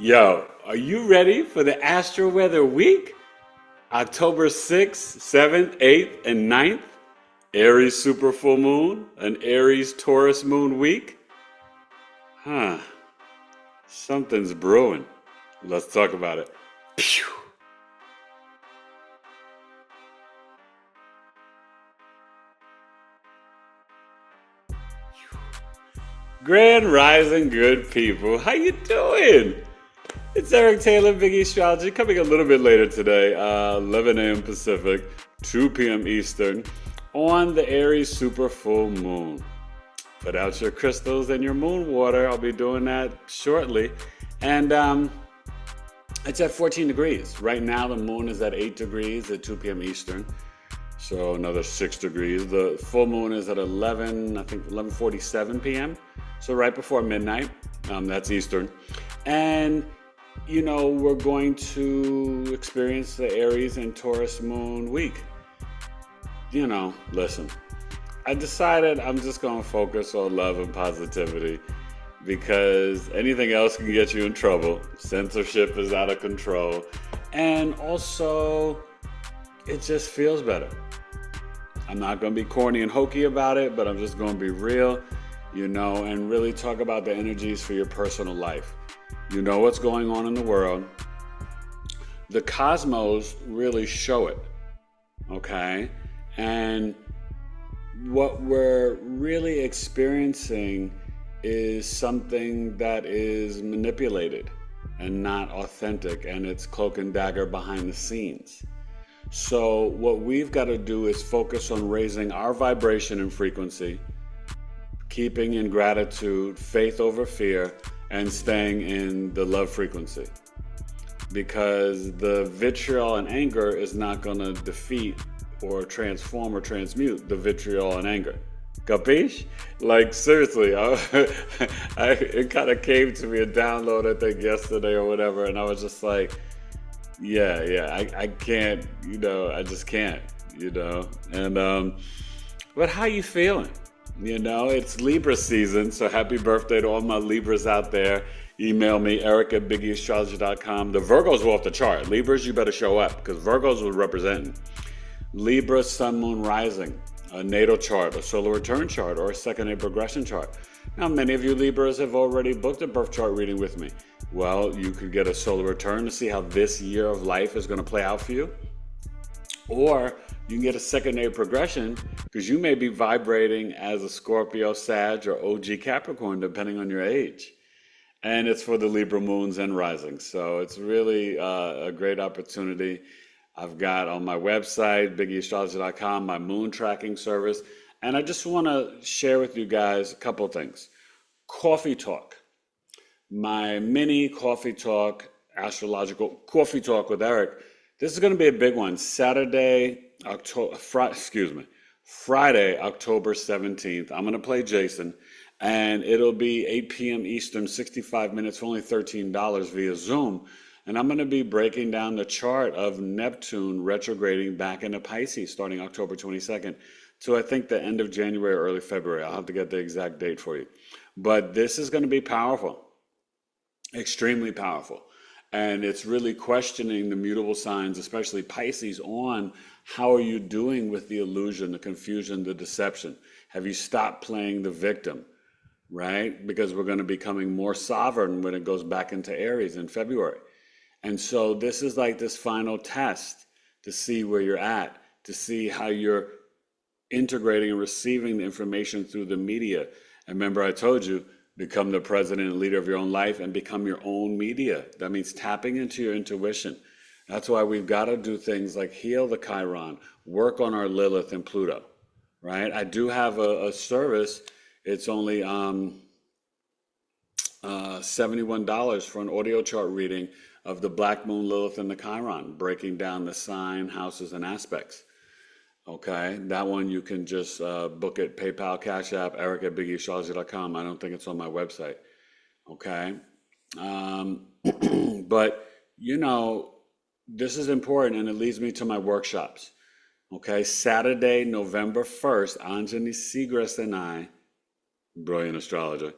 Yo, are you ready for the Astro-Weather week? October 6th, 7th, 8th, and 9th? Aries super full moon, an Aries Taurus moon week? Huh, something's brewing. Let's talk about it. Pew. Grand Rising, good people. How you doing? It's Eric Taylor, BigEAstro, coming a little bit later today, 11 a.m. Pacific, 2 p.m. Eastern, on the Aries super full moon. Put out your crystals and your moon water. I'll be doing that shortly. And it's at 14 degrees. Right now, the moon is at 8 degrees at 2 p.m. Eastern. So another 6 degrees. The full moon is at 11:47 p.m. So right before midnight. That's Eastern. And you know, we're going to experience the Aries and Taurus moon week. You know, listen, I decided I'm just going to focus on love and positivity because anything else can get you in trouble. Censorship is out of control. And also, it just feels better. I'm not going to be corny and hokey about it, but I'm just going to be real, you know, and really talk about the energies for your personal life. You know what's going on in the world. The cosmos really show it, okay? And what we're really experiencing is something that is manipulated and not authentic, and it's cloak and dagger behind the scenes. So what we've got to do is focus on raising our vibration and frequency, keeping in gratitude, faith over fear, and staying in the love frequency. Because the vitriol and anger is not going to defeat or transform or transmute the vitriol and anger. Capiche? Like, seriously, it kind of came to me, a download, I think, yesterday or whatever, and I was just like, I can't, you know, I just can't, you know. And, but how you feeling? You know, it's Libra season, so happy birthday to all my Libras out there. Email me, eric@BigEAstrology.com. The Virgos were off the chart. Libras, you better show up, because Virgos were representing. Libra, Sun, Moon, Rising, a natal chart, a solar return chart, or a second-day progression chart. Now, many of you Libras have already booked a birth chart reading with me. Well, you could get a solar return to see how this year of life is going to play out for you. Or you can get a second-day progression because you may be vibrating as a Scorpio, Sag, or OG Capricorn, depending on your age. And it's for the Libra moons and risings. So it's really a great opportunity. I've got on my website, BigEAstrology.com, my moon tracking service. And I just want to share with you guys a couple of things. Coffee Talk. My mini Coffee Talk, astrological Coffee Talk with Eric. This is going to be a big one. Friday, October 17th. I'm going to play Jason, and it'll be 8 p.m. Eastern, 65 minutes for only $13 via Zoom. And I'm going to be breaking down the chart of Neptune retrograding back into Pisces starting October 22nd. So I think the end of January or early February. I'll have to get the exact date for you. But this is going to be powerful, extremely powerful. And it's really questioning the mutable signs, especially Pisces, on how are you doing with the illusion, the confusion, the deception? Have you stopped playing the victim, right? Because we're going to be becoming more sovereign when it goes back into Aries in February. And so this is like this final test to see where you're at, to see how you're integrating and receiving the information through the media. And remember, I told you, become the president and leader of your own life and become your own media. That means tapping into your intuition. That's why we've got to do things like heal the Chiron, work on our Lilith and Pluto, right? I do have a service. It's only $71 for an audio chart reading of the Black Moon, Lilith, and the Chiron, breaking down the sign, houses, and aspects. Okay, that one you can just book it, PayPal, Cash App, eric@BigEAstrology.com. I don't think it's on my website. Okay, but you know, this is important, and it leads me to my workshops. Okay, Saturday, November 1st, Anjani Segrest and I, brilliant astrologer,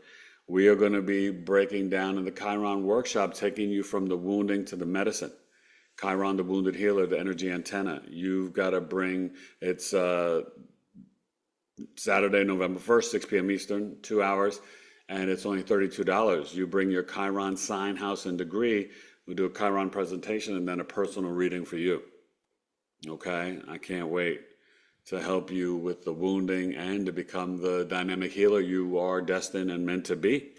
We are going to be breaking down in the Chiron workshop, taking you from the wounding to the medicine. Chiron, the wounded healer, the energy antenna. You've got to bring, it's Saturday, November 1st, 6 p.m. Eastern, 2 hours, and it's only $32. You bring your Chiron sign, house, and degree. We do a Chiron presentation and then a personal reading for you. Okay? I can't wait to help you with the wounding and to become the dynamic healer you are destined and meant to be.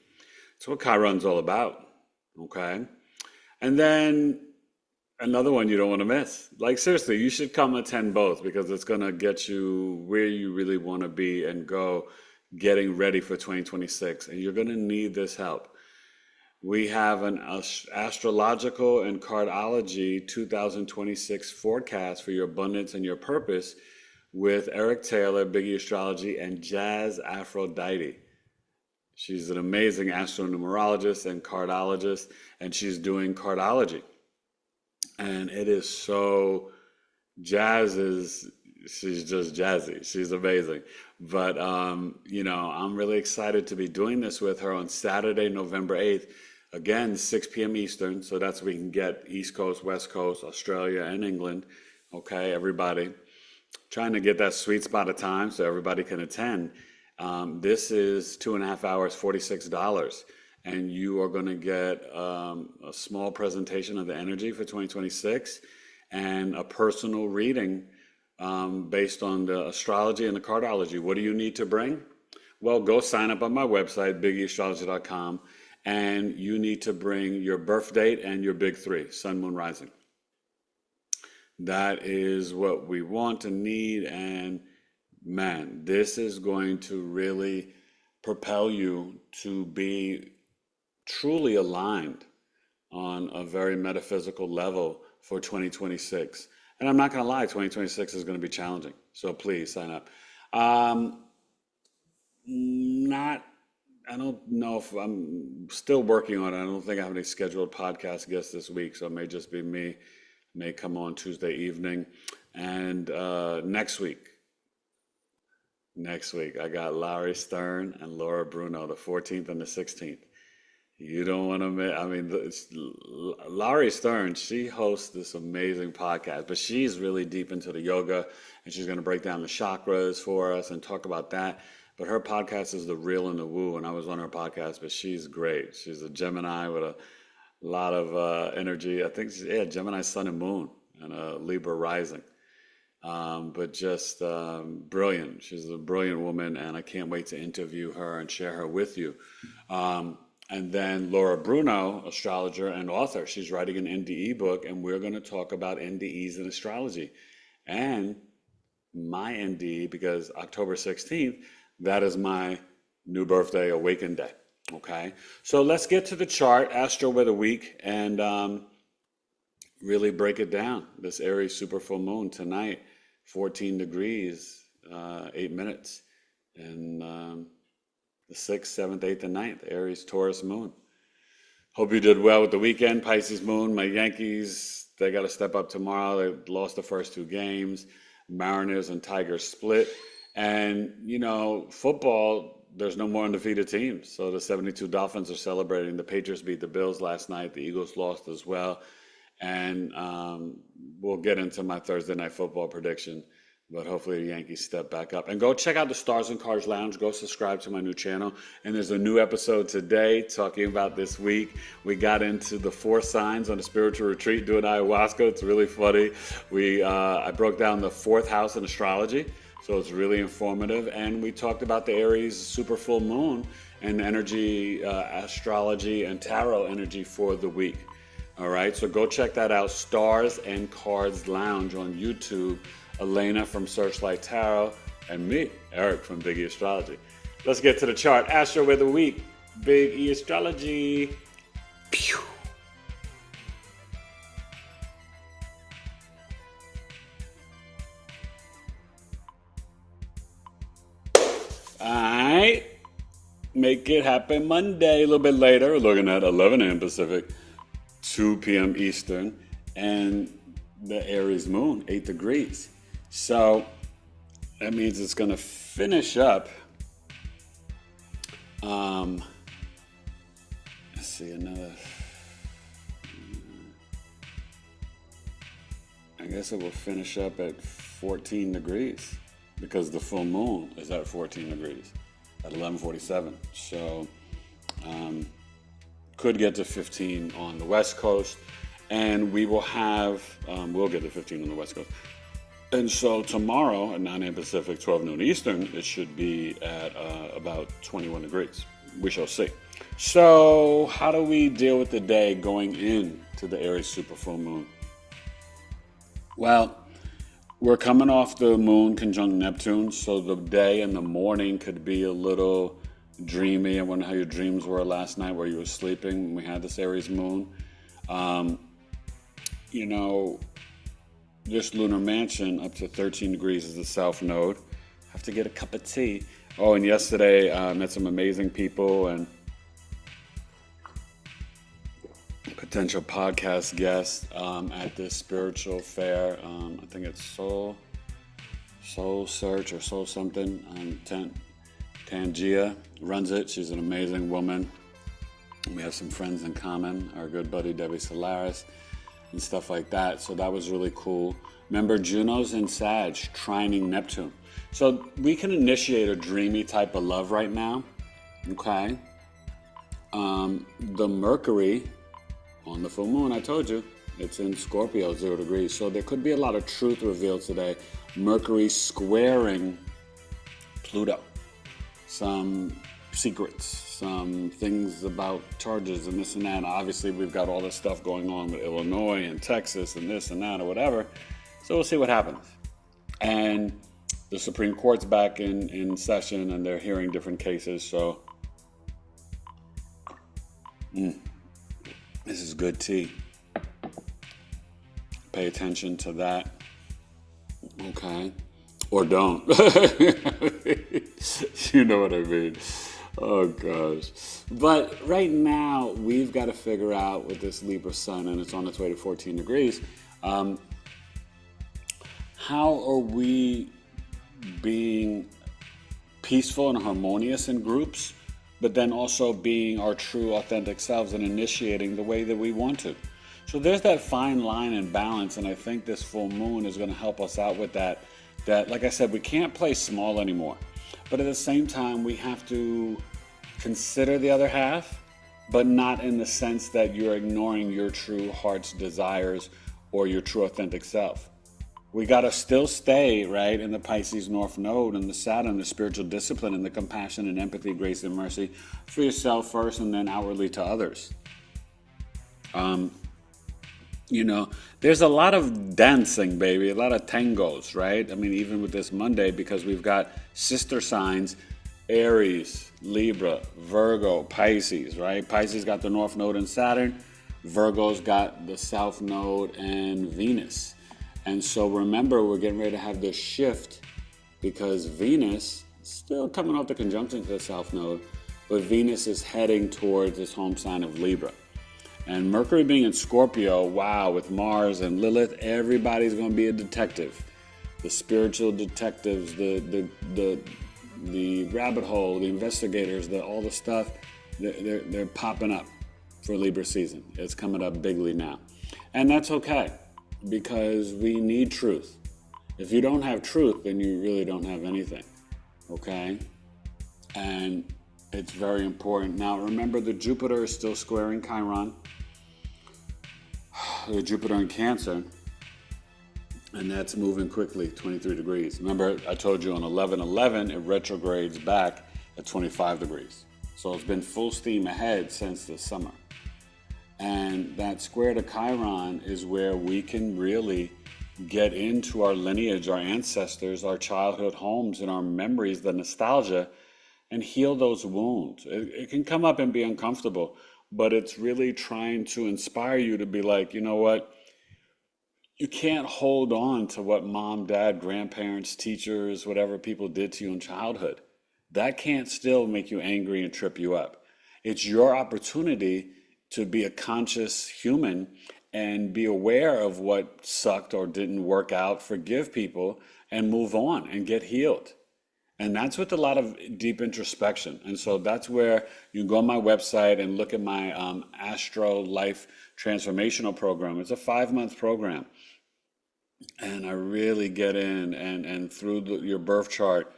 That's what Chiron's all about. Okay? And then another one you don't want to miss. Like, seriously, you should come attend both because it's going to get you where you really want to be and go getting ready for 2026. And you're going to need this help. We have an astrological and cardology 2026 forecast for your abundance and your purpose with Eric Taylor, BigEAstro Astrology, and Jazz Aphrodite. She's an amazing astronumerologist and cardologist, and she's doing cardology. And it is so, she's just jazzy. She's amazing. But, I'm really excited to be doing this with her on Saturday, November 8th. Again, 6 p.m. Eastern. So that's we can get East Coast, West Coast, Australia, and England. Okay, everybody. Trying to get that sweet spot of time so everybody can attend. This is 2.5 hours, $46. And you are going to get a small presentation of the energy for 2026 and a personal reading based on the astrology and the cardology. What do you need to bring? Well, go sign up on my website, BigEAstrology.com, and you need to bring your birth date and your big three, sun, moon, rising. That is what we want and need, and man, this is going to really propel you to be truly aligned on a very metaphysical level for 2026. And I'm not going to lie, 2026 is going to be challenging. So please sign up. I don't know if I'm still working on it. I don't think I have any scheduled podcast guests this week. So it may just be me. May come on Tuesday evening. And next week, I got Larry Stern and Laura Bruno, the 14th and the 16th. You don't want to miss. Larry Stern, she hosts this amazing podcast, but she's really deep into the yoga, and she's going to break down the chakras for us and talk about that. But her podcast is The Real and the Woo, and I was on her podcast, but she's great. She's a Gemini with a lot of energy. I think Gemini sun and moon and a Libra rising. But just brilliant. She's a brilliant woman, and I can't wait to interview her and share her with you. And then Laura Bruno, astrologer and author. She's writing an NDE book, and we're going to talk about NDEs in astrology. And my NDE, because October 16th, that is my new birthday, awakened day. Okay? So let's get to the chart, Astro-Weather week, and really break it down. This Aries super full moon tonight, 14 degrees, 8 minutes. And the 6th, 7th, 8th, and 9th, Aries, Taurus moon. Hope you did well with the weekend, Pisces moon. My Yankees, they got to step up tomorrow. They lost the first 2 games. Mariners and Tigers split. And, football, there's no more undefeated teams. So the 72 Dolphins are celebrating. The Patriots beat the Bills last night. The Eagles lost as well. And we'll get into my Thursday night football prediction. But hopefully the Yankees step back up. And go check out the Stars and Cars Lounge. Go subscribe to my new channel. And there's a new episode today talking about this week. We got into the 4 signs on a spiritual retreat doing ayahuasca. It's really funny. I broke down the 4th house in astrology. So it's really informative. And we talked about the Aries super full moon and energy, astrology, and tarot energy for the week. All right. So go check that out. Stars and Cards Lounge on YouTube. Elena from Searchlight Tarot, and me, Eric from BigE Astrology. Let's get to the chart. Astro-Weather week, BigE Astrology. Pew. All right. Make it happen Monday, a little bit later. We're looking at 11 a.m. Pacific, 2 p.m. Eastern, and the Aries moon, 8 degrees. So that means it's going to finish up let's see, another, I guess it will finish up at 14 degrees because the full moon is at 14 degrees at 11:47. So could get to 15 on the West Coast, and we will have, we'll get to 15 on the West Coast. And so tomorrow at 9 a.m. Pacific, 12 noon Eastern, it should be at about 21 degrees. We shall see. So how do we deal with the day going into the Aries super full moon? Well, we're coming off the moon conjunct Neptune, so the day and the morning could be a little dreamy. I wonder how your dreams were last night where you were sleeping when we had this Aries moon. You know, this lunar mansion up to 13 degrees is the south node. Have to get a cup of tea. Oh, and yesterday I met some amazing people and potential podcast guests at this spiritual fair. I think it's Soul Search or Soul something. Tangia runs it. She's an amazing woman. We have some friends in common, our good buddy Debbie Solaris and stuff like that. So that was really cool. Remember, Juno's in Sag, trining Neptune. So we can initiate a dreamy type of love right now, okay? The Mercury on the full moon, I told you, it's in Scorpio, 0 degrees. So there could be a lot of truth revealed today. Mercury squaring Pluto. Some secrets, some things about charges and this and that. Obviously, we've got all this stuff going on with Illinois and Texas and this and that or whatever. So we'll see what happens. And the Supreme Court's back in session and they're hearing different cases. So this is good tea. Pay attention to that. Okay. Or don't. You know what I mean. Oh, gosh. But right now, we've got to figure out with this Libra sun, and it's on its way to 14 degrees, how are we being peaceful and harmonious in groups, but then also being our true, authentic selves and initiating the way that we want to. So there's that fine line and balance, and I think this full moon is going to help us out with that, like I said, we can't play small anymore. But at the same time, we have to consider the other half, but not in the sense that you're ignoring your true heart's desires or your true authentic self. We got to still stay, right, in the Pisces North Node and the Saturn, the spiritual discipline and the compassion and empathy, grace and mercy for yourself first and then outwardly to others. You know, there's a lot of dancing, baby, a lot of tangos, right? I mean, even with this Monday, because we've got sister signs, Aries, Libra, Virgo, Pisces, right? Pisces got the North Node and Saturn. Virgo's got the South Node and Venus. And so remember, we're getting ready to have this shift because Venus is still coming off the conjunction to the South Node, but Venus is heading towards this home sign of Libra. And Mercury being in Scorpio, wow, with Mars and Lilith, everybody's going to be a detective. The spiritual detectives, the rabbit hole, the investigators, all the stuff, they're popping up for Libra season. It's coming up bigly now. And that's okay, because we need truth. If you don't have truth, then you really don't have anything, okay? And it's very important. Now, remember, the Jupiter is still squaring Chiron, the Jupiter in Cancer, and that's moving quickly, 23 degrees. Remember, I told you on 11/11, it retrogrades back at 25 degrees. So it's been full steam ahead since the summer. And that square to Chiron is where we can really get into our lineage, our ancestors, our childhood homes, and our memories, the nostalgia, and heal those wounds. It can come up and be uncomfortable, but it's really trying to inspire you to be like, you know what? You can't hold on to what mom, dad, grandparents, teachers, whatever people did to you in childhood. That can't still make you angry and trip you up. It's your opportunity to be a conscious human and be aware of what sucked or didn't work out, forgive people, and move on and get healed. And that's with a lot of deep introspection. And so that's where you can go on my website and look at my Astro Life Transformational Program. It's a 5-month program. And I really get in and through your birth chart,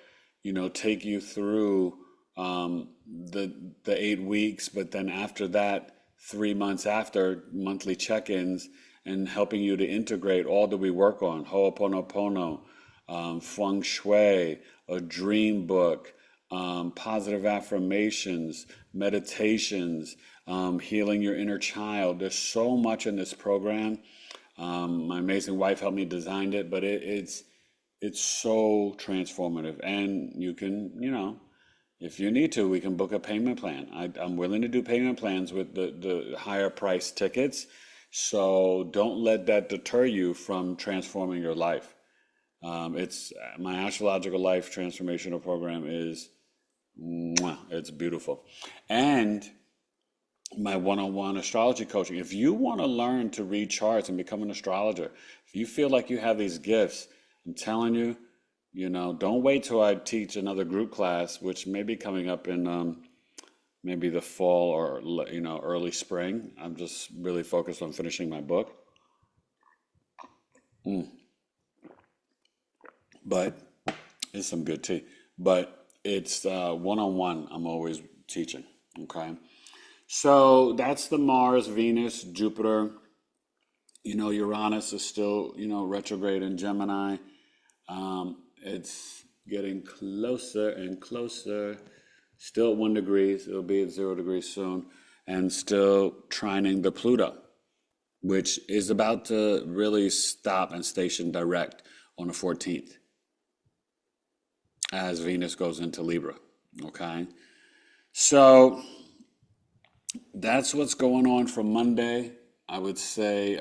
take you through the 8 weeks, but then after that, 3 months after, monthly check-ins, and helping you to integrate all that we work on: Ho'oponopono, feng shui, a dream book, positive affirmations, meditations, healing your inner child. There's so much in this program. My amazing wife helped me design it, but it's so transformative. And you can, if you need to, we can book a payment plan. I'm willing to do payment plans with the higher price tickets. So don't let that deter you from transforming your life. It's my astrological life transformational program is, it's beautiful. And my one-on-one astrology coaching. If you want to learn to read charts and become an astrologer, if you feel like you have these gifts, I'm telling you, don't wait till I teach another group class, which may be coming up in maybe the fall or early spring. I'm just really focused on finishing my book. But it's some good tea. But it's one-on-one. I'm always teaching. Okay. So that's the Mars, Venus, Jupiter. Uranus is still, retrograde in Gemini. It's getting closer and closer. Still at 1 degree. It'll be at 0 degrees soon. And still trining the Pluto, which is about to really stop and station direct on the 14th as Venus goes into Libra. Okay. So that's what's going on for Monday. I would say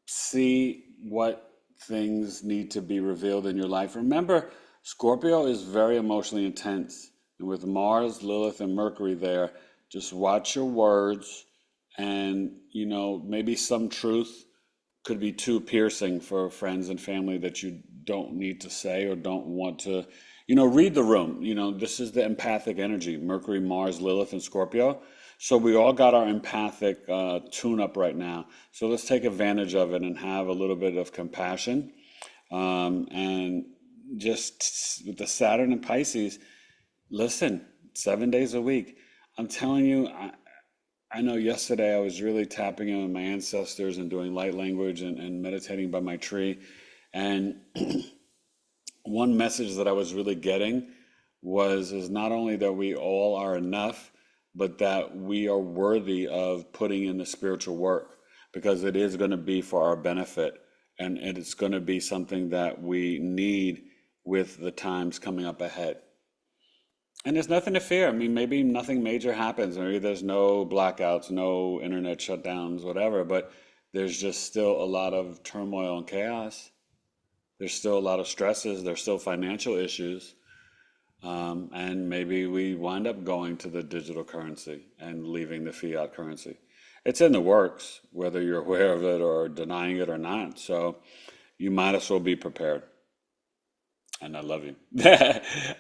see what things need to be revealed in your life. Remember, Scorpio is very emotionally intense. And with Mars, Lilith, and Mercury there, just watch your words. And, maybe some truth could be too piercing for friends and family that you don't need to say or don't want to. Read the room. This is the empathic energy: Mercury, Mars, Lilith, and Scorpio. So we all got our empathic tune-up right now. So let's take advantage of it and have a little bit of compassion. And just with the Saturn and Pisces, listen, 7 days a week. I'm telling you, I know yesterday I was really tapping in with my ancestors and doing light language and meditating by my tree. And one message that I was really getting is not only that we all are enough, but that we are worthy of putting in the spiritual work, because it is going to be for our benefit, and it's going to be something that we need with the times coming up ahead. And there's nothing to fear. I mean, maybe nothing major happens. Maybe there's no blackouts, no internet shutdowns, whatever, but there's just still a lot of turmoil and chaos. There's still a lot of stresses. There's still financial issues. And maybe we wind up going to the digital currency and leaving the fiat currency. It's in the works, whether you're aware of it or denying it or not. So you might as well be prepared. And I love you.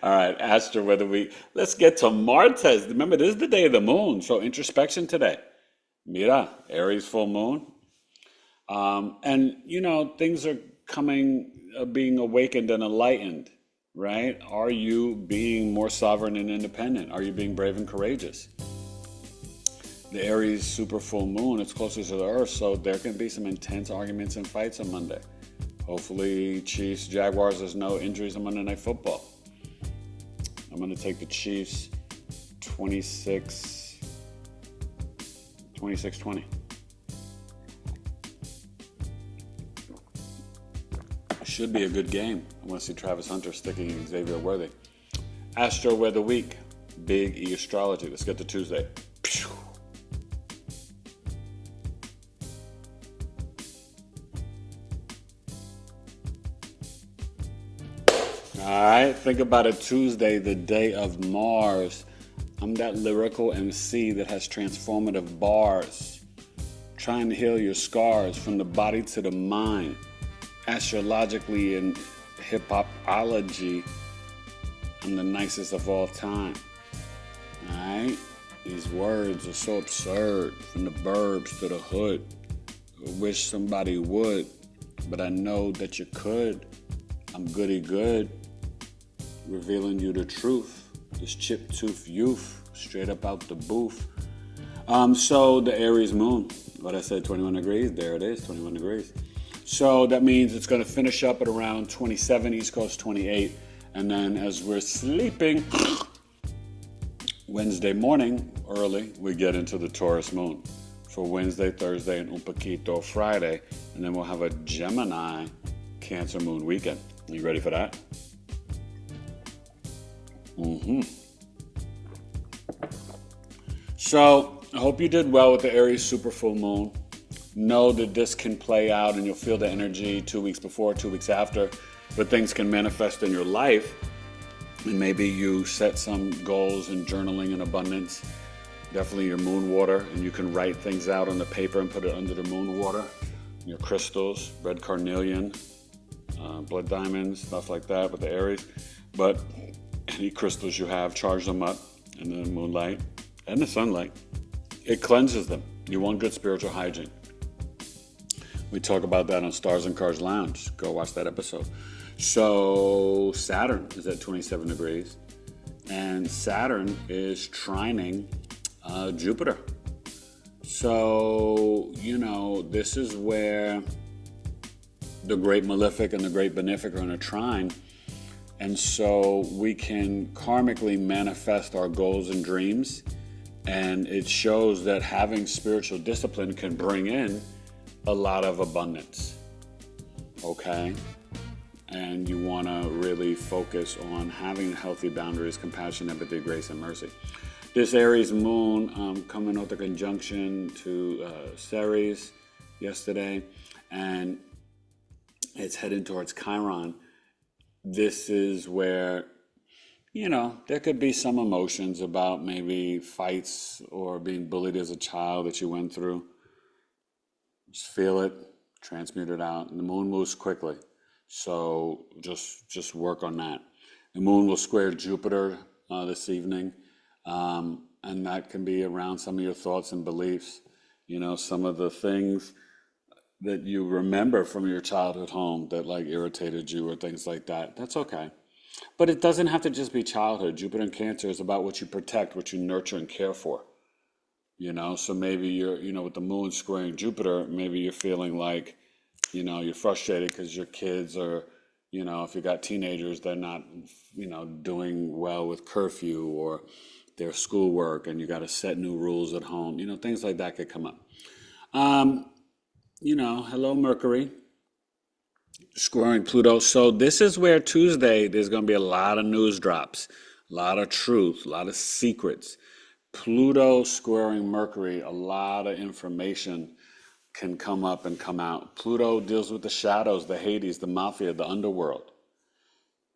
All right, Astro-Weather week. Let's get to Martes. Remember, this is the day of the moon. So introspection today. Mira, Aries full moon. And, things are being awakened and enlightened, right? Are you being more sovereign and independent? Are you being brave and courageous? The Aries super full moon, it's closer to the Earth, so there can be some intense arguments and fights on Monday. Hopefully, Chiefs, Jaguars, there's no injuries on Monday Night Football. I'm going to take the Chiefs 26-20. Should be a good game. I want to see Travis Hunter sticking Xavier Worthy. Astro-Weather week. Big E Astrology. Let's get to Tuesday. All right, think about it. Tuesday, the day of Mars. I'm that lyrical MC that has transformative bars, trying to heal your scars from the body to the mind, astrologically and hip-hopology. I'm the nicest of all time. Alright? These words are so absurd. From the burbs to the hood. I wish somebody would, but I know that you could. I'm goody good. Revealing you the truth. This chip-tooth youth. Straight up out the booth. So the Aries moon. What I said, 21 degrees. There it is, 21 degrees. So that means it's going to finish up at around 27, East Coast 28. And then as we're sleeping, Wednesday morning, early, we get into the Taurus moon. For Wednesday, Thursday, and un poquito Friday. And then we'll have a Gemini Cancer moon weekend. You ready for that? So I hope you did well with the Aries super full moon. Know that this can play out and you'll feel the energy 2 weeks before, 2 weeks after, but things can manifest in your life. And maybe you set some goals in journaling and abundance. Definitely your moon water, and you can write things out on the paper and put it under the moon water. Your crystals, red carnelian, blood diamonds, stuff like that with the Aries. But any crystals you have, charge them up in the moonlight and the sunlight. It cleanses them. You want good spiritual hygiene. We talk about that on Stars and Cars Lounge. Go watch that episode. So Saturn is at 27 degrees, and Saturn is trining Jupiter. So, this is where the great malefic and the great benefic are in a trine. And so we can karmically manifest our goals and dreams. And it shows that having spiritual discipline can bring in a lot of abundance. Okay? And you want to really focus on having healthy boundaries, compassion, empathy, grace, and mercy. This Aries moon coming out the conjunction to Ceres yesterday, and it's heading towards Chiron. This is where, there could be some emotions about maybe fights or being bullied as a child that you went through. Just feel it, transmute it out. And the moon moves quickly, so just work on that. The moon will square Jupiter this evening, and that can be around some of your thoughts and beliefs. Some of the things that you remember from your childhood home that irritated you or things like that. That's okay. But it doesn't have to just be childhood. Jupiter in Cancer is about what you protect, what you nurture and care for. So maybe you're, with the moon squaring Jupiter, maybe you're feeling like, you're frustrated because your kids are, if you got teenagers, they're not, doing well with curfew or their schoolwork, and you got to set new rules at home. Things like that could come up. Hello Mercury, squaring Pluto. So this is where Tuesday, there's going to be a lot of news drops, a lot of truth, a lot of secrets. Pluto squaring Mercury, a lot of information can come up and come out. Pluto deals with the shadows, the Hades, the mafia, the underworld,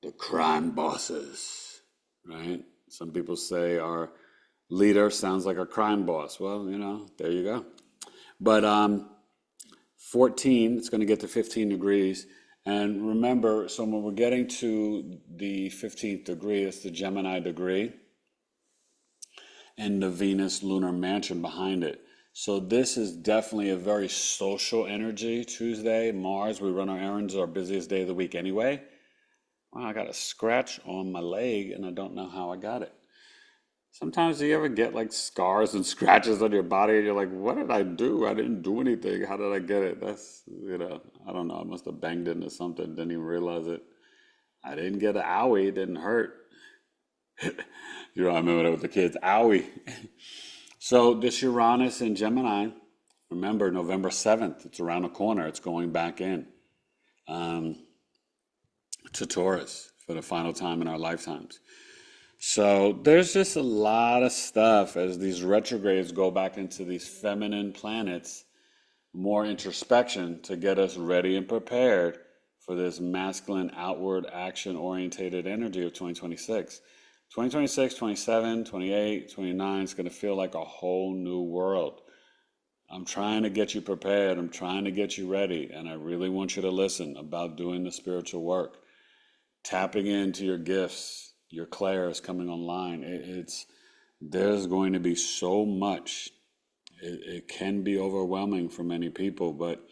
the crime bosses, right? Some people say our leader sounds like a crime boss. Well, there you go. But 14, it's going to get to 15 degrees. And remember, so when we're getting to the 15th degree, it's the Gemini degree and the Venus lunar mansion behind it. So this is definitely a very social energy. Tuesday, Mars, we run our errands, our busiest day of the week anyway. Wow, I got a scratch on my leg and I don't know how I got it. Sometimes you ever get scars and scratches on your body and you're like, what did I do? I didn't do anything. How did I get it? That's, I don't know. I must have banged into something. Didn't even realize it. I didn't get an owie. It didn't hurt. I remember that with the kids. Owie. So this Uranus in Gemini, remember November 7th, it's around the corner. It's going back in to Taurus for the final time in our lifetimes. So there's just a lot of stuff as these retrogrades go back into these feminine planets, more introspection to get us ready and prepared for this masculine, outward, action-orientated energy of 2026. 2026, 27, 28, 29 is going to feel like a whole new world. I'm trying to get you prepared. I'm trying to get you ready. And I really want you to listen about doing the spiritual work. tapping into your gifts, your clairs coming online. There's going to be so much. It can be overwhelming for many people, but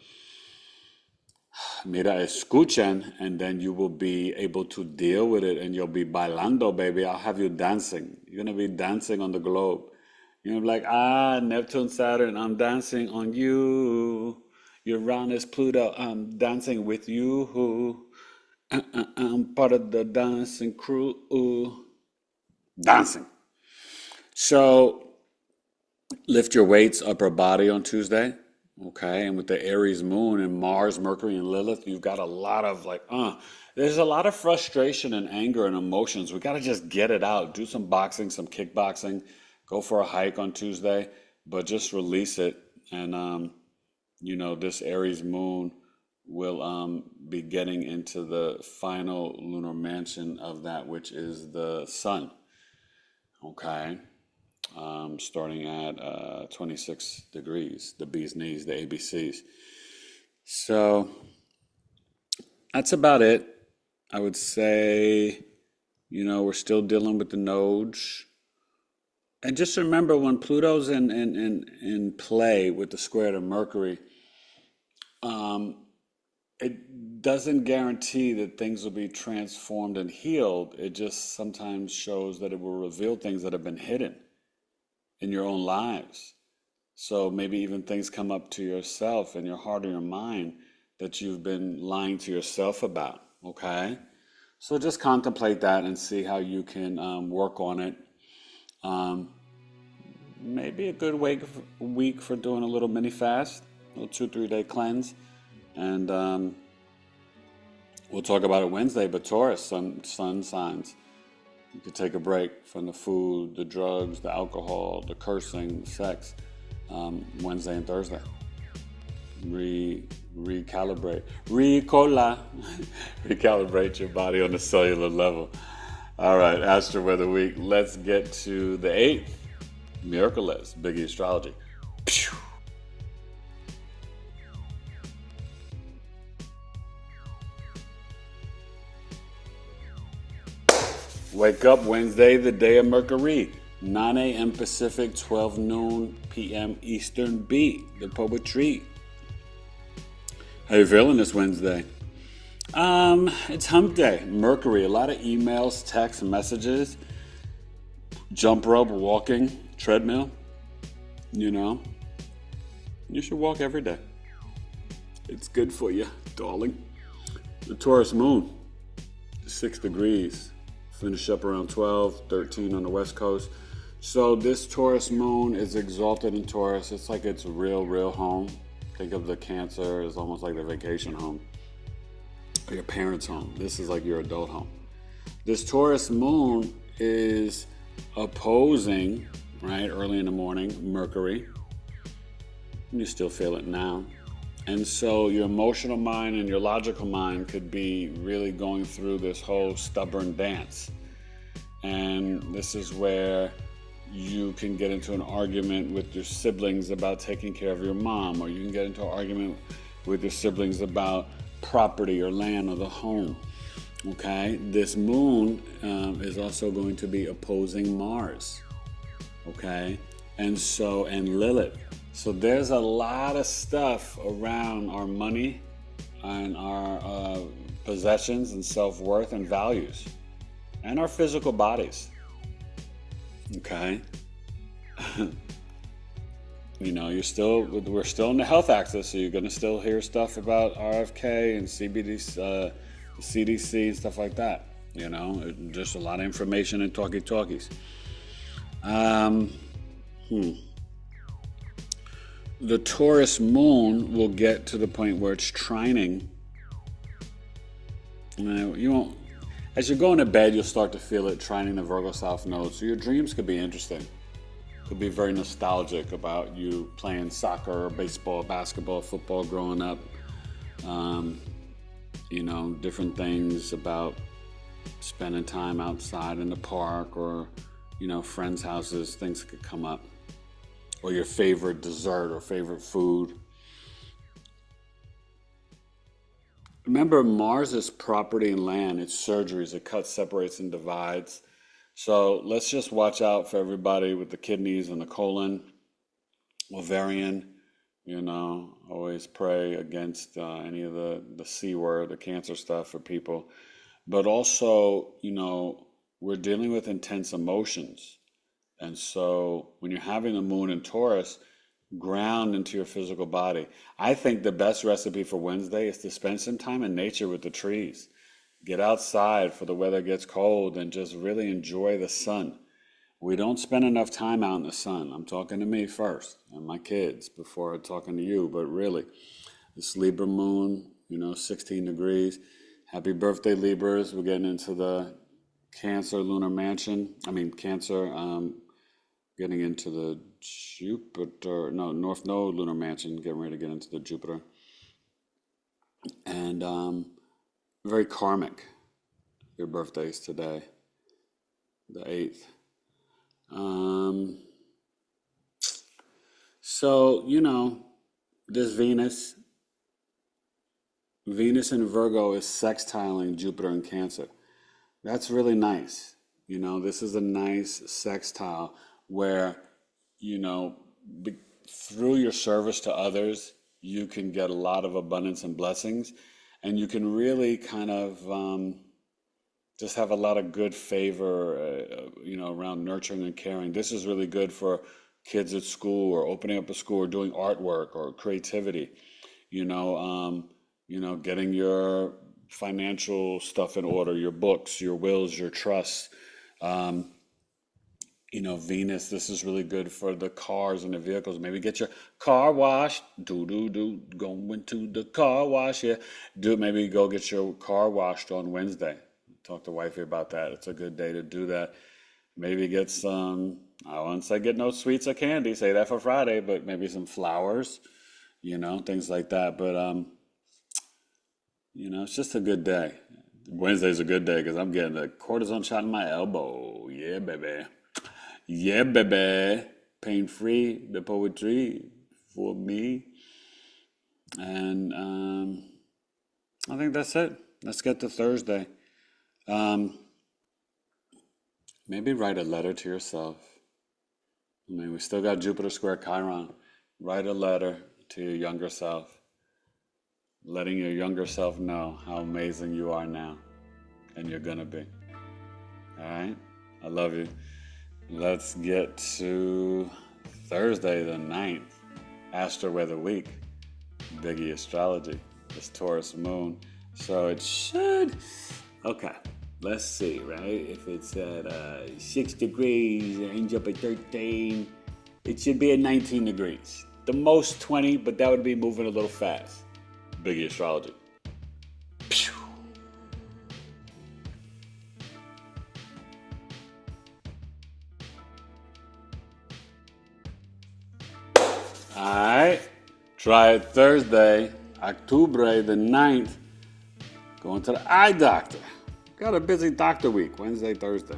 mira, escuchen, and then you will be able to deal with it, and you'll be bailando, baby. I'll have you dancing. You're gonna be dancing on the globe. You're gonna be like, Neptune, Saturn, I'm dancing on you. Uranus, Pluto, I'm dancing with you. I'm part of the dancing crew. Dancing. So lift your weights, upper body on Tuesday. Okay, and with the Aries moon and Mars, Mercury, and Lilith, you've got a lot of there's a lot of frustration and anger and emotions. We got to just get it out. Do some boxing, some kickboxing. Go for a hike on Tuesday, but just release it. And, this Aries moon will be getting into the final lunar mansion of that, which is the sun. Okay. Starting at 26 degrees, the bee's knees, the ABCs. So that's about it. I would say, we're still dealing with the nodes. And just remember, when Pluto's in play with the square to Mercury, it doesn't guarantee that things will be transformed and healed. It just sometimes shows that it will reveal things that have been hidden in your own lives. So maybe even things come up to yourself in your heart or your mind that you've been lying to yourself about, okay? So just contemplate that and see how you can work on it. Maybe a good week for doing a little mini fast, a little 2-3 day cleanse. And we'll talk about it Wednesday, but Taurus, sun signs. You could take a break from the food, the drugs, the alcohol, the cursing, the sex, Wednesday and Thursday. Recalibrate. Recalibrate your body on a cellular level. All right, Astro-Weather week. Let's get to the 8th. Miracle list, Big E Astrology. Pew. Wake up Wednesday, the day of Mercury, 9 a.m. Pacific, 12 noon p.m. Eastern B, the poetry. How you feeling this Wednesday? It's hump day, Mercury, a lot of emails, texts, messages, jump rope, walking, treadmill, You should walk every day. It's good for you, darling. The Taurus moon, 6 degrees. Finish up around 12, 13 on the West Coast. So this Taurus moon is exalted in Taurus. It's like its real home. Think of the Cancer as almost like the vacation home. Or your parents' home. This is like your adult home. This Taurus moon is opposing, right, early in the morning, Mercury. You still feel it now. And so your emotional mind and your logical mind could be really going through this whole stubborn dance. And this is where you can get into an argument with your siblings about taking care of your mom, or you can get into an argument with your siblings about property or land or the home. Okay? This moon is also going to be opposing Mars. Okay? And Lilith. So there's a lot of stuff around our money and our possessions and self-worth and values and our physical bodies. Okay? We're still in the health axis, so you're going to still hear stuff about RFK and CDC and stuff like that. Just a lot of information and talkies. The Taurus moon will get to the point where it's trining. You won't. As you're going to bed, you'll start to feel it trining the Virgo South Node. So your dreams could be interesting. Could be very nostalgic about you playing soccer, or baseball, basketball, football growing up. Different things about spending time outside in the park or, friends' houses. Things could come up. Or your favorite dessert or favorite food. Remember, Mars is property and land. It's surgeries. It cuts, separates, and divides. So let's just watch out for everybody with the kidneys and the colon, ovarian. Always pray against any of the C word, the cancer stuff for people. But also, we're dealing with intense emotions. And so when you're having the moon in Taurus, ground into your physical body. I think the best recipe for Wednesday is to spend some time in nature with the trees. Get outside for the weather gets cold and just really enjoy the sun. We don't spend enough time out in the sun. I'm talking to me first and my kids before talking to you, but really, this Libra moon, 16 degrees. Happy birthday, Libras. We're getting into the Cancer lunar mansion. Cancer, getting into the North Node lunar mansion, getting ready to get into the Jupiter. And very karmic. Your birthday's today, the 8th. So, this Venus in Virgo is sextiling Jupiter in Cancer. That's really nice. This is a nice sextile where, through your service to others, you can get a lot of abundance and blessings, and you can really kind of just have a lot of good favor, around nurturing and caring. This is really good for kids at school or opening up a school or doing artwork or creativity, getting your financial stuff in order, your books, your wills, your trusts. Venus, this is really good for the cars and the vehicles. Maybe get your car washed. Going to the car wash. Yeah. Maybe go get your car washed on Wednesday. Talk to wifey about that. It's a good day to do that. Maybe get some, I won't say get no sweets or candy, say that for Friday, but maybe some flowers, things like that. But, it's just a good day. Wednesday's a good day because I'm getting a cortisone shot in my elbow. Yeah, baby. Yeah, baby. Pain-free, the poetry for me. And I think that's it. Let's get to Thursday. Maybe write a letter to yourself. We still got Jupiter square Chiron. Write a letter to your younger self, letting your younger self know how amazing you are now and you're gonna be. All right? I love you. Let's get to Thursday the 9th, Astro-Weather week, Biggie Astrology, this Taurus moon. So it should, okay, let's see, right? If it's at 6 degrees, it ends up at 13, it should be at 19 degrees. The most 20, but that would be moving a little fast. Biggie Astrology. Pew. All right, try it Thursday, October the 9th. Going to the eye doctor. Got a busy doctor week, Wednesday, Thursday.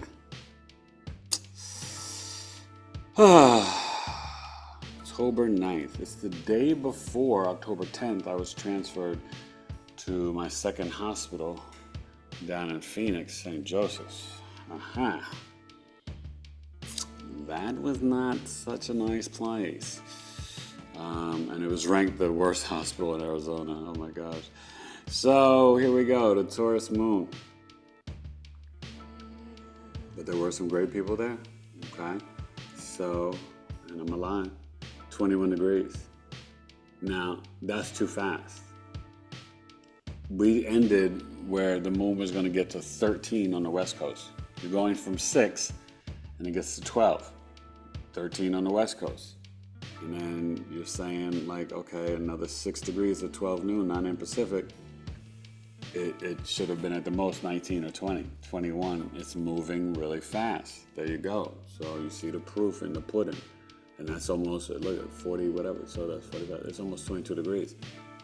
October 9th. It's the day before October 10th. I was transferred to my second hospital down in Phoenix, St. Joseph's. That was not such a nice place. And it was ranked the worst hospital in Arizona. Oh my gosh. So here we go, the Taurus moon. But there were some great people there. Okay. So, and I'm alive. 21 degrees. Now, that's too fast. We ended where the moon was going to get to 13 on the West Coast. You're going from 6 and it gets to 12. 13 on the West Coast. And then you're saying like, okay, another 6 degrees at 12 noon, 9 in Pacific. It should have been at the most 19 or 20. 21, it's moving really fast. There you go. So you see the proof in the pudding. And that's almost, look at 40, whatever. So that's 45. It's almost 22 degrees.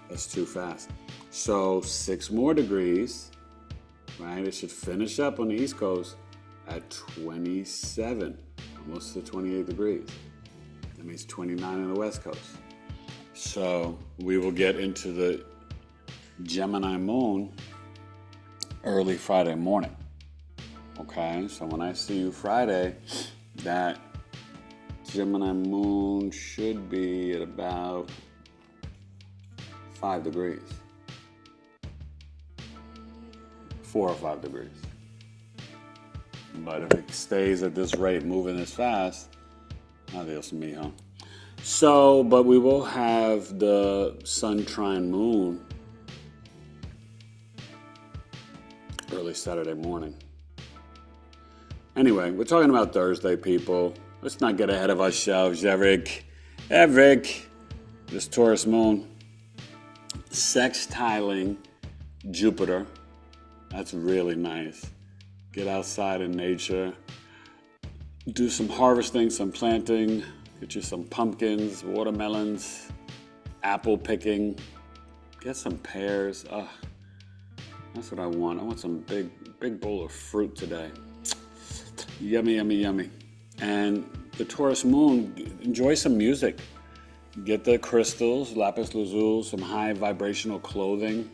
That's too fast. So 6 more degrees, right? It should finish up on the East Coast at 27, almost to 28 degrees. That means 29 on the West Coast. So we will get into the Gemini moon early Friday morning. Okay, so when I see you Friday, that Gemini moon should be at about 5 degrees. 4 or 5 degrees. But if it stays at this rate, moving this fast, adios mijo. So, but we will have the sun trine moon early Saturday morning. Anyway, we're talking about Thursday, people. Let's not get ahead of ourselves, Eric. This Taurus moon sextiling Jupiter. That's really nice. Get outside in nature. Do some harvesting, some planting. Get you some pumpkins, watermelons, apple picking. Get some pears. That's what I want. I want some big bowl of fruit today. Yummy, yummy, yummy. And the Taurus moon, enjoy some music. Get the crystals, lapis lazuli, some high vibrational clothing,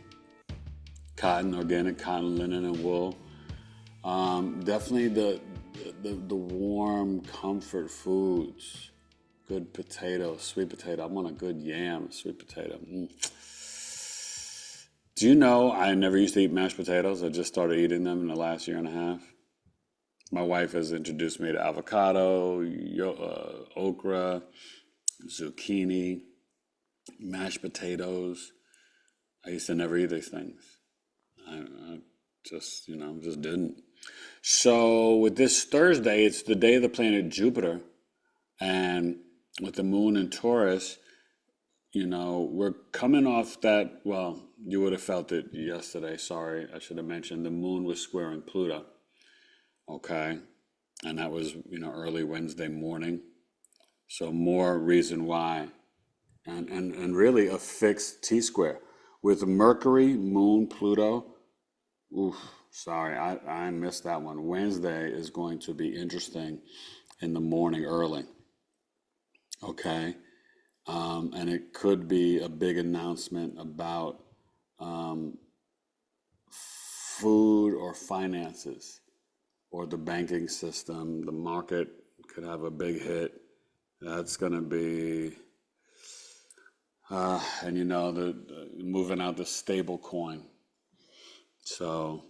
cotton, organic cotton, linen, and wool. Definitely the warm comfort foods. Good potato, sweet potato. I want a good yam, sweet potato. Do you know I never used to eat mashed potatoes? I just started eating them in the last year and a half. My wife has introduced me to avocado, okra, zucchini, mashed potatoes. I used to never eat these things. I just didn't. So with this Thursday, it's the day of the planet Jupiter. And with the moon in Taurus, we're coming off that, well, you would have felt it yesterday. Sorry, I should have mentioned the moon was squaring Pluto. Okay. And that was, early Wednesday morning. So more reason why. And really a fixed T-square. With Mercury, Moon, Pluto, sorry, I missed that one. Wednesday is going to be interesting in the morning early. Okay. And it could be a big announcement about food or finances or the banking system. The market could have a big hit. That's going to be, the moving out the stable coin. So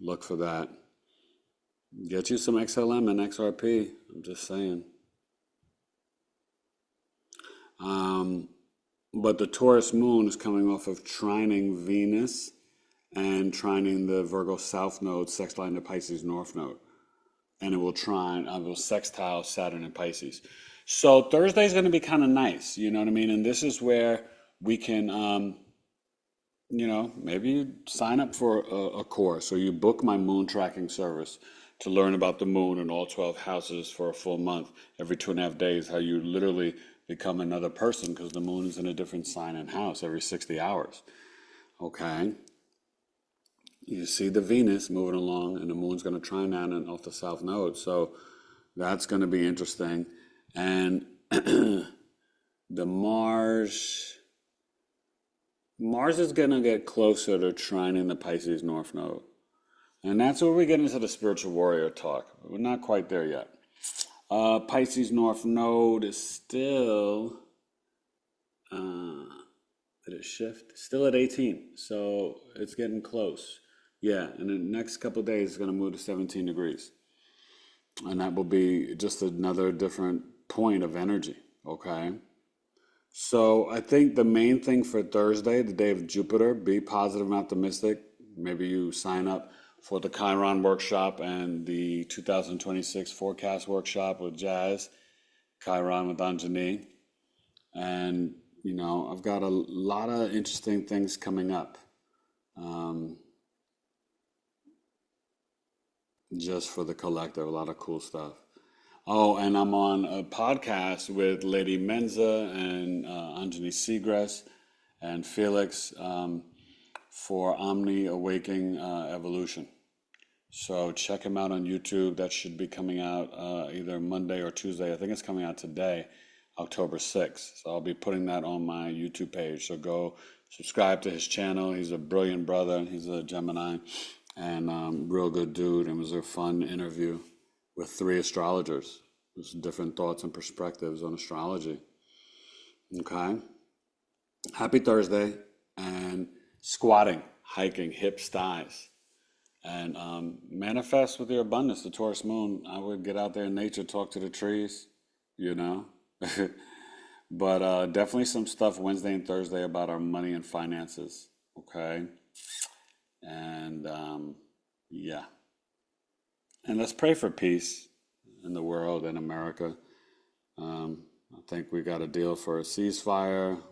look for that. Get you some XLM and XRP. I'm just saying. But the Taurus moon is coming off of trining Venus and trining the Virgo South node, sextiling the Pisces North node. And it will sextile Saturn and Pisces. So Thursday is going to be kind of nice, you know what I mean? And this is where we can, maybe you sign up for a course or you book my moon tracking service to learn about the moon and all 12 houses for a full month, every 2.5 days, how you literally become another person because the moon is in a different sign and house every 60 hours. Okay. You see the Venus moving along and the moon's going to trine down and off the south node. So that's going to be interesting. And the Mars is going to get closer to trining the Pisces North node. And that's where we get into the spiritual warrior talk. We're not quite there yet. Pisces North node is still, did it shift? Still at 18. So it's getting close. Yeah, in the next couple of days, it's going to move to 17 degrees. And that will be just another different point of energy, okay? So I think the main thing for Thursday, the day of Jupiter, be positive and optimistic. Maybe you sign up for the Chiron workshop and the 2026 forecast workshop with Jazz, Chiron with Anjani. And, I've got a lot of interesting things coming up. Just for the collective, a lot of cool stuff. Oh, and I'm on a podcast with Lady Menza and Anjani Seagrass and Felix for Omni Awakening Evolution. So check him out on YouTube. That should be coming out either Monday or Tuesday. I think it's coming out today. October 6th. So I'll be putting that on my YouTube page. So go subscribe to his channel. He's a brilliant brother. He's a Gemini and real good dude. It was a fun interview with 3 astrologers. There's different thoughts and perspectives on astrology. Okay. Happy Thursday. And squatting, hiking, hips, thighs. And manifest with your abundance. The Taurus moon, I would get out there in nature, talk to the trees, you know. But definitely some stuff Wednesday and Thursday about our money and finances. Okay. And yeah. And let's pray for peace in the world and America. I think we got a deal for a ceasefire.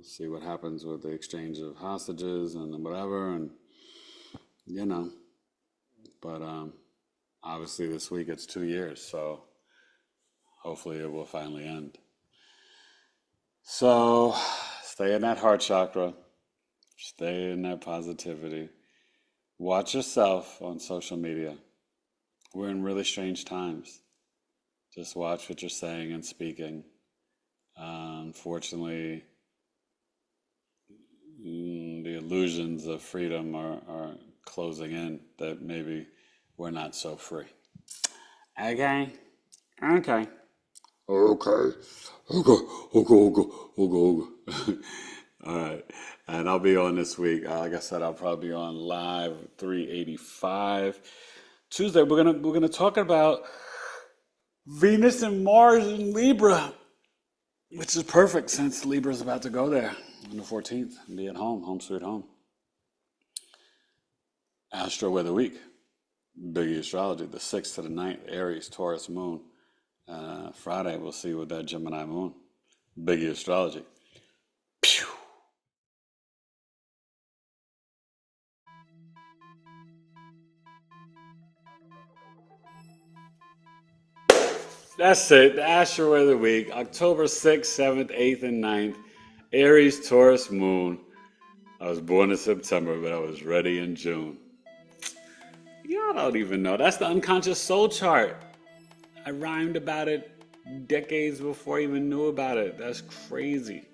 See what happens with the exchange of hostages and whatever. And, you know. But obviously this week it's 2 years, so hopefully it will finally end. So stay in that heart chakra. Stay in that positivity. Watch yourself on social media. We're in really strange times. Just watch what you're saying and speaking. Unfortunately, the illusions of freedom are closing in, that maybe we're not so free. Okay. All right. And I'll be on this week. Like I said, I'll probably be on live 385. Tuesday, we're gonna talk about Venus and Mars in Libra, which is perfect since Libra's about to go there on the 14th and be at home sweet home. Astro-Weather week, BigEAstrology, the 6th to the 9th, Aries, Taurus moon. Friday, we'll see with that Gemini moon. BigEAstrology. Pew! That's it. The Astro-Weather week, October 6th, 7th, 8th, and 9th, Aries, Taurus moon. I was born in September, but I was ready in June. Y'all don't even know. That's the unconscious soul chart. I rhymed about it decades before I even knew about it. That's crazy.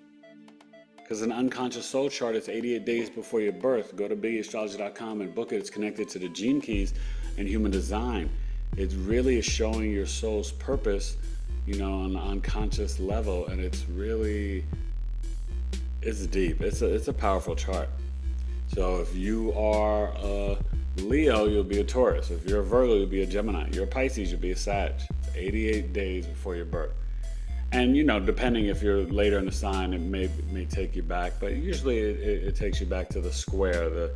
Because an unconscious soul chart is 88 days before your birth. Go to BigEAstrology.com and book it. It's connected to the gene keys and human design. It really is showing your soul's purpose, you know, on the unconscious level. And it's deep. It's a powerful chart. So if you are a Leo, you'll be a Taurus. If you're a Virgo, you'll be a Gemini. You're a Pisces, you'll be a Sag. It's 88 days before your birth. And, you know, depending if you're later in the sign, it may take you back. But usually it takes you back to the square,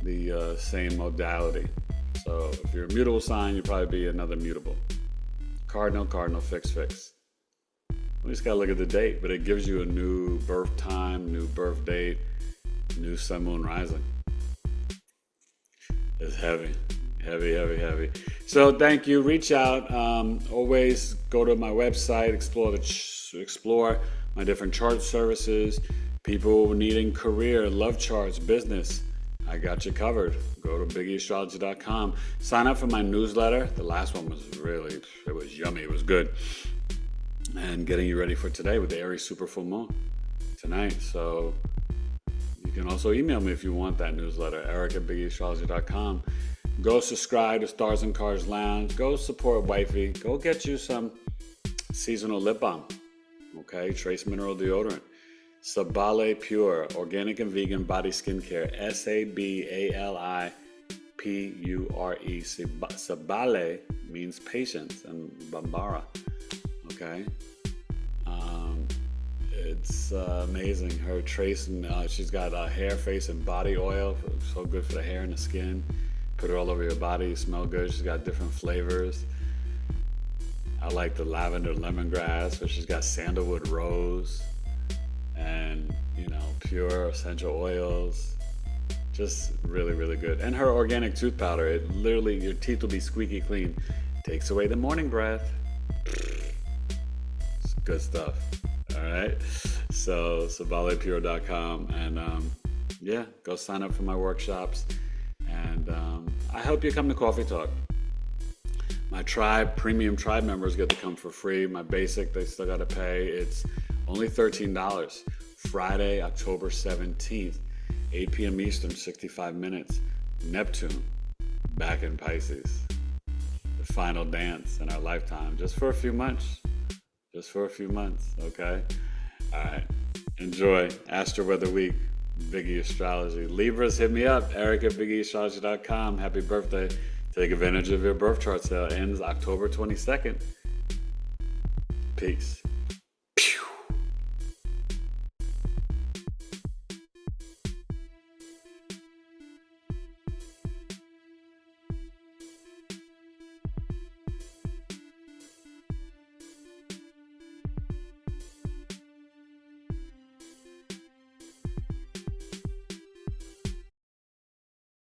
the same modality. So if you're a mutable sign, you'll probably be another mutable. Cardinal, fix. We just got to look at the date. But it gives you a new birth time, new birth date, new sun, moon, rising. It's heavy. So thank you. Reach out. Always go to my website, explore my different chart services. People needing career, love charts, business. I got you covered. Go to BigEAstrology.com. Sign up for my newsletter. The last one was it was yummy. It was good. And getting you ready for today with the Aries super full moon tonight. So you can also email me if you want that newsletter, eric@BigEAstrology.com. Go subscribe to Stars and Cars Lounge. Go support Wifey. Go get you some seasonal lip balm. Okay, trace mineral deodorant. Sabale Pure, organic and vegan body skincare. Sabale Pure. Sabale means patience and Bambara. Okay. It's amazing. Her trace, she's got hair, face, and body oil. So good for the hair and the skin. Put it all over your body. You smell good. She's got different flavors. I like the lavender lemongrass, but she's got sandalwood rose and, you know, pure essential oils. Just really, really good. And her organic tooth powder, it literally, your teeth will be squeaky clean. Takes away the morning breath. It's good stuff. All right. So, sabalepure.com. And, yeah, go sign up for my workshops. And I hope you come to Coffee Talk. My premium tribe members get to come for free. My basic, they still got to pay. It's only $13. Friday, October 17th, 8 p.m. Eastern, 65 minutes. Neptune, back in Pisces. The final dance in our lifetime, just for a few months. Just for a few months, okay? All right. Enjoy Astro-Weather Week, BigE Astrology. Libras, hit me up, eric@BigEAstrology.com. Happy birthday. Take advantage of your birth chart sale. Ends October 22nd. Peace.